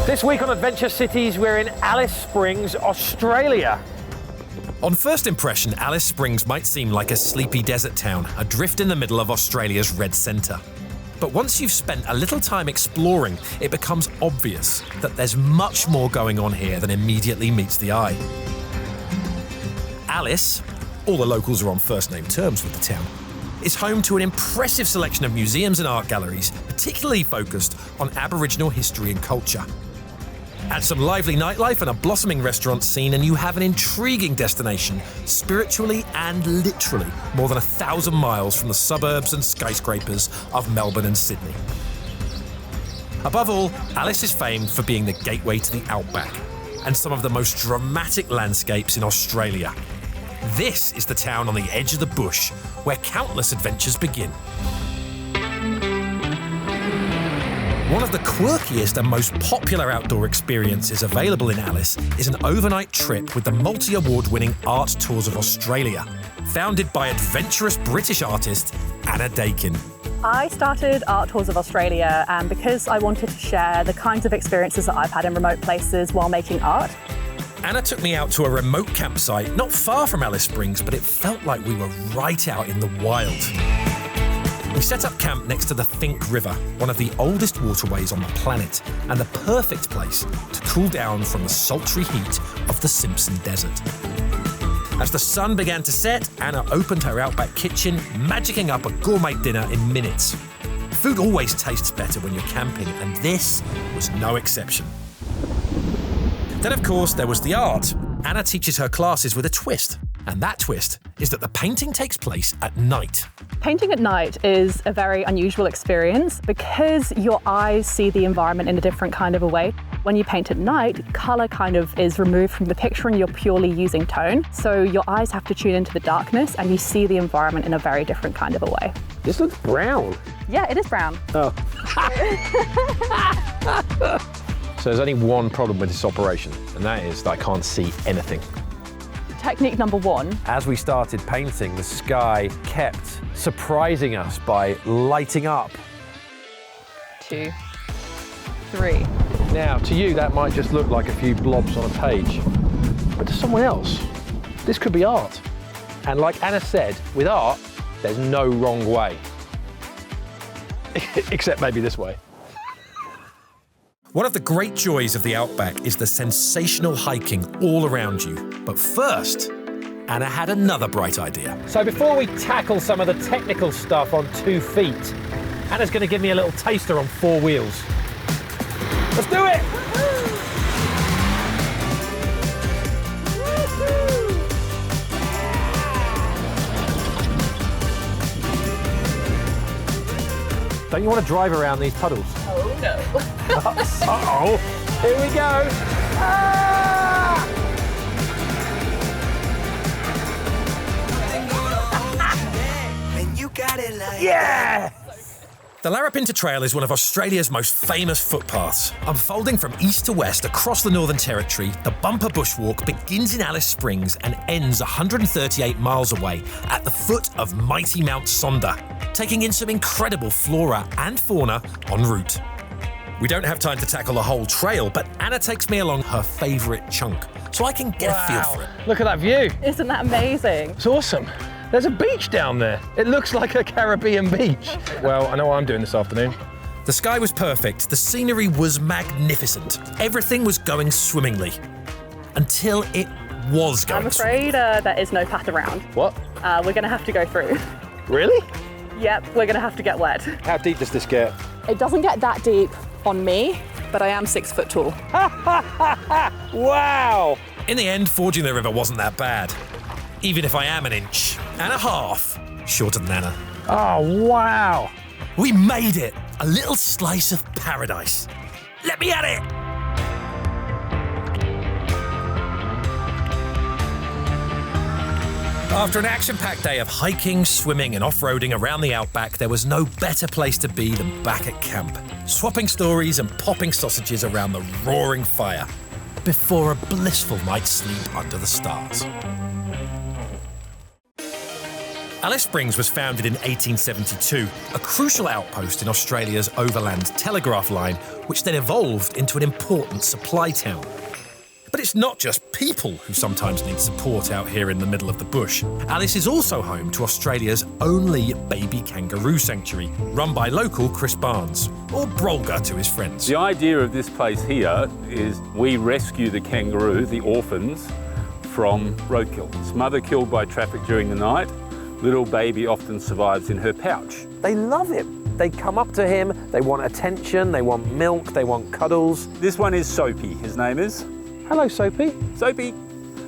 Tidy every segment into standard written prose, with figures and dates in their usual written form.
This week on Adventure Cities, we're in Alice Springs, Australia. On first impression, Alice Springs might seem like a sleepy desert town, adrift in the middle of Australia's red centre. But once you've spent a little time exploring, it becomes obvious that there's much more going on here than immediately meets the eye. Alice, all the locals are on first-name terms with the town, is home to an impressive selection of museums and art galleries, particularly focused on Aboriginal history and culture. Add some lively nightlife and a blossoming restaurant scene and you have an intriguing destination, spiritually and literally more than 1,000 miles from the suburbs and skyscrapers of Melbourne and Sydney. Above all, Alice is famed for being the gateway to the Outback and some of the most dramatic landscapes in Australia. This is the town on the edge of the bush where countless adventures begin. One of the quirkiest and most popular outdoor experiences available in Alice is an overnight trip with the multi-award-winning Art Tours of Australia, founded by adventurous British artist Anna Dakin. I started Art Tours of Australia because I wanted to share the kinds of experiences that I've had in remote places while making art. Anna took me out to a remote campsite not far from Alice Springs, but it felt like we were right out in the wild. We set up camp next to the Finke River, one of the oldest waterways on the planet, and the perfect place to cool down from the sultry heat of the Simpson Desert. As the sun began to set, Anna opened her Outback kitchen, magicking up a gourmet dinner in minutes. Food always tastes better when you're camping, and this was no exception. Then, of course, there was the art. Anna teaches her classes with a twist, and that twist is that the painting takes place at night. Painting at night is a very unusual experience because your eyes see the environment in a different kind of a way. When you paint at night, colour kind of is removed from the picture and you're purely using tone. So your eyes have to tune into the darkness and you see the environment in a very different kind of a way. This looks brown. Yeah, it is brown. Oh. So there's only one problem with this operation, and that is that I can't see anything. Technique number one. As we started painting, the sky kept surprising us by lighting up. 2, 3. Now, to you, that might just look like a few blobs on a page, but to someone else, this could be art. And like Anna said, with art, there's no wrong way. Except maybe this way. One of the great joys of the Outback is the sensational hiking all around you. But first, Anna had another bright idea. So before we tackle some of the technical stuff on 2 feet, Anna's going to give me a little taster on 4 wheels. Let's do it! Don't you want to drive around these puddles? Oh no. Uh-oh, here we go. Ah! Yeah! The Larapinta Trail is one of Australia's most famous footpaths. Unfolding from east to west across the Northern Territory, the bumper bushwalk begins in Alice Springs and ends 138 miles away at the foot of mighty Mount Sonder, taking in some incredible flora and fauna en route. We don't have time to tackle the whole trail, but Anna takes me along her favourite chunk, so I can get a feel for it. Look at that view. Isn't that amazing? It's awesome. There's a beach down there. It looks like a Caribbean beach. Well, I know what I'm doing this afternoon. The sky was perfect, the scenery was magnificent, everything was going swimmingly. Until it was going I'm afraid there is no path around. What? We're going to have to go through. Really? Yep, we're going to have to get wet. How deep does this get? It doesn't get that deep on me, but I am 6 foot tall. Wow! In the end, forging the river wasn't that bad. Even if I am 1.5 inches shorter than Anna. Oh, wow! We made it! A little slice of paradise. Let me at it! After an action-packed day of hiking, swimming and off-roading around the Outback, there was no better place to be than back at camp, swapping stories and popping sausages around the roaring fire before a blissful night's sleep under the stars. Alice Springs was founded in 1872, a crucial outpost in Australia's overland telegraph line, which then evolved into an important supply town. But it's not just people who sometimes need support out here in the middle of the bush. Alice is also home to Australia's only baby kangaroo sanctuary, run by local Chris Barnes, or Brolga to his friends. The idea of this place here is we rescue the kangaroo, the orphans, from roadkill. It's mother killed by traffic during the night. Little baby often survives in her pouch. They love him. They come up to him, they want attention, they want milk, they want cuddles. This one is Soapy, his name is. Hello, Soapy. Soapy,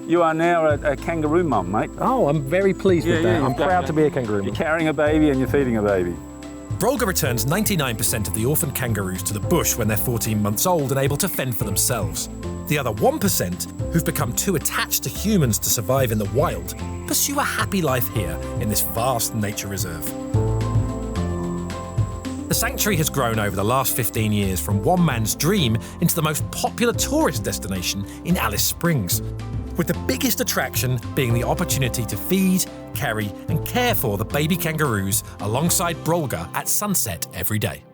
you are now a kangaroo mum, mate. Oh, I'm very pleased with that. I'm proud to be a kangaroo You're mum. carrying a baby and you're feeding a baby. Brolga returns 99% of the orphan kangaroos to the bush when they're 14 months old and able to fend for themselves. The other 1%, who've become too attached to humans to survive in the wild, pursue a happy life here in this vast nature reserve. The sanctuary has grown over the last 15 years from one man's dream into the most popular tourist destination in Alice Springs, with the biggest attraction being the opportunity to feed, carry and care for the baby kangaroos alongside Brolga at sunset every day.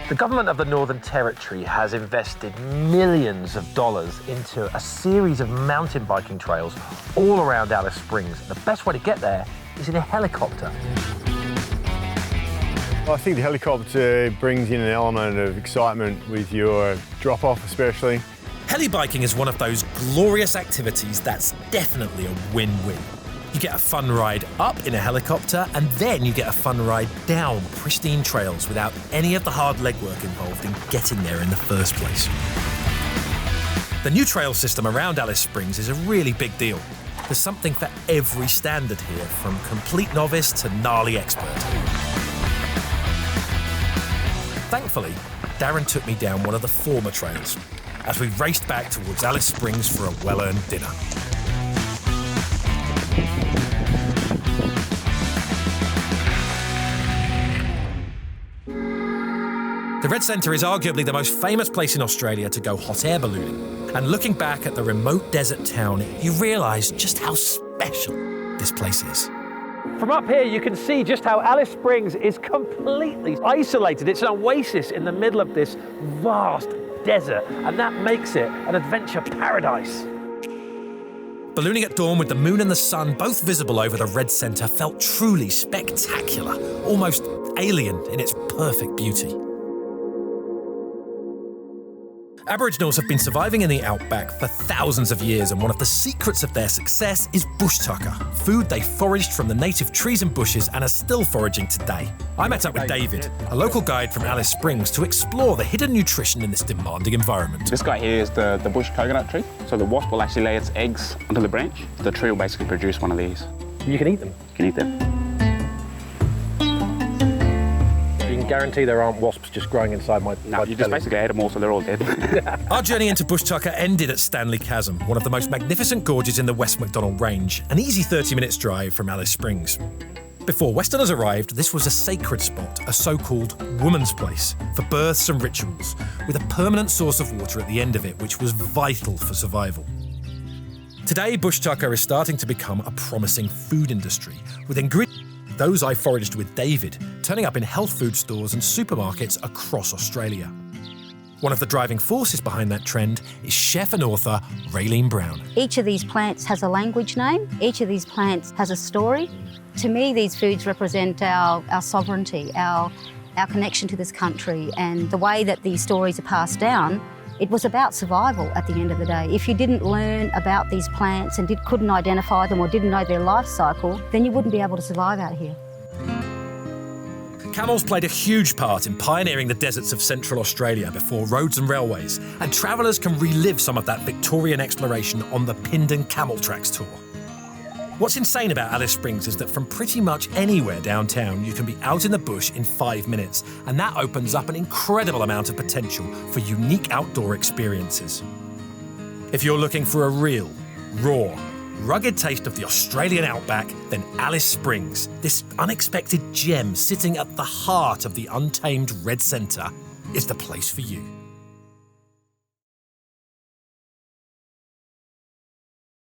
The government of the Northern Territory has invested millions of dollars into a series of mountain biking trails all around Alice Springs. The best way to get there is in a helicopter. I think the helicopter brings in an element of excitement with your drop-off especially. Heli biking is one of those glorious activities that's definitely a win-win. You get a fun ride up in a helicopter and then you get a fun ride down pristine trails without any of the hard legwork involved in getting there in the first place. The new trail system around Alice Springs is a really big deal. There's something for every standard here, from complete novice to gnarly expert. Thankfully, Darren took me down one of the former trails as we raced back towards Alice Springs for a well-earned dinner. The Red Centre is arguably the most famous place in Australia to go hot air ballooning. And looking back at the remote desert town, you realise just how special this place is. From up here, you can see just how Alice Springs is completely isolated. It's an oasis in the middle of this vast desert, and that makes it an adventure paradise. Ballooning at dawn with the moon and the sun both visible over the Red Centre felt truly spectacular, almost alien in its perfect beauty. Aboriginals have been surviving in the Outback for thousands of years, and one of the secrets of their success is bush tucker, food they foraged from the native trees and bushes and are still foraging today. I met up with David, a local guide from Alice Springs, to explore the hidden nutrition in this demanding environment. This guy here is the bush coconut tree. So the wasp will actually lay its eggs onto the branch. The tree will basically produce one of these. You can eat them. You can eat them. You can guarantee there aren't wasps just growing inside my No, you just basically ate them all, so they're all dead. Our journey into bush tucker ended at Stanley Chasm, one of the most magnificent gorges in the West MacDonnell Range, an easy 30 minutes drive from Alice Springs. Before Westerners arrived, this was a sacred spot, a so-called woman's place, for births and rituals, with a permanent source of water at the end of it, which was vital for survival. Today, bush tucker is starting to become a promising food industry, with ingredients those I foraged with David, turning up in health food stores and supermarkets across Australia. One of the driving forces behind that trend is chef and author Raylene Brown. Each of these plants has a language name. Each of these plants has a story. To me, these foods represent our sovereignty, our connection to this country, and the way that these stories are passed down. It was about survival at the end of the day. If you didn't learn about these plants and couldn't identify them or didn't know their life cycle, then you wouldn't be able to survive out here. Camels played a huge part in pioneering the deserts of Central Australia before roads and railways, and travellers can relive some of that Victorian exploration on the Pindon Camel Tracks tour. What's insane about Alice Springs is that from pretty much anywhere downtown, you can be out in the bush in 5 minutes, and that opens up an incredible amount of potential for unique outdoor experiences. If you're looking for a real, raw, rugged taste of the Australian outback, then Alice Springs, this unexpected gem sitting at the heart of the untamed Red Centre, is the place for you.